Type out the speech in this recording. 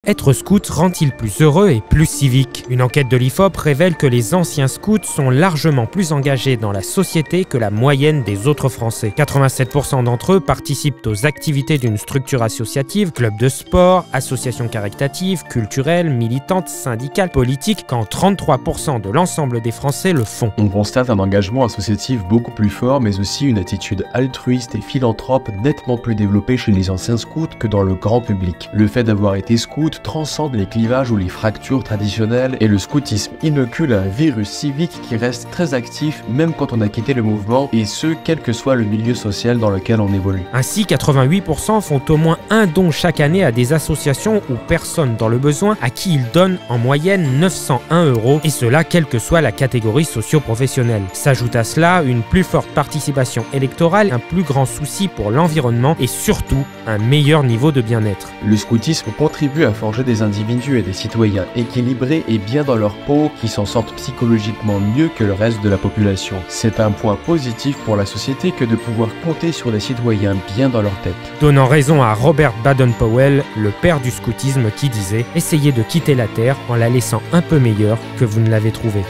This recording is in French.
Être scout rend-il plus heureux et plus civique? Une enquête de l'IFOP révèle que les anciens scouts sont largement plus engagés dans la société que la moyenne des autres Français. 87% d'entre eux participent aux activités d'une structure associative, club de sport, association caritative, culturelle, militante, syndicale, politique, quand 33% de l'ensemble des Français le font. On constate un engagement associatif beaucoup plus fort, mais aussi une attitude altruiste et philanthrope nettement plus développée chez les anciens scouts que dans le grand public. Le fait d'avoir été scout transcende les clivages ou les fractures traditionnelles, et le scoutisme inocule un virus civique qui reste très actif même quand on a quitté le mouvement, et ce, quel que soit le milieu social dans lequel on évolue. Ainsi, 88% font au moins un don chaque année à des associations ou personnes dans le besoin à qui ils donnent en moyenne 901 €, et cela quelle que soit la catégorie socio-professionnelle. S'ajoute à cela une plus forte participation électorale, un plus grand souci pour l'environnement et surtout un meilleur niveau de bien-être. Le scoutisme contribue à forger des individus et des citoyens équilibrés et bien dans leur peau, qui s'en sortent psychologiquement mieux que le reste de la population. C'est un point positif pour la société que de pouvoir compter sur des citoyens bien dans leur tête. Donnant raison à Robert Baden-Powell, le père du scoutisme, qui disait « Essayez de quitter la Terre en la laissant un peu meilleure que vous ne l'avez trouvée ».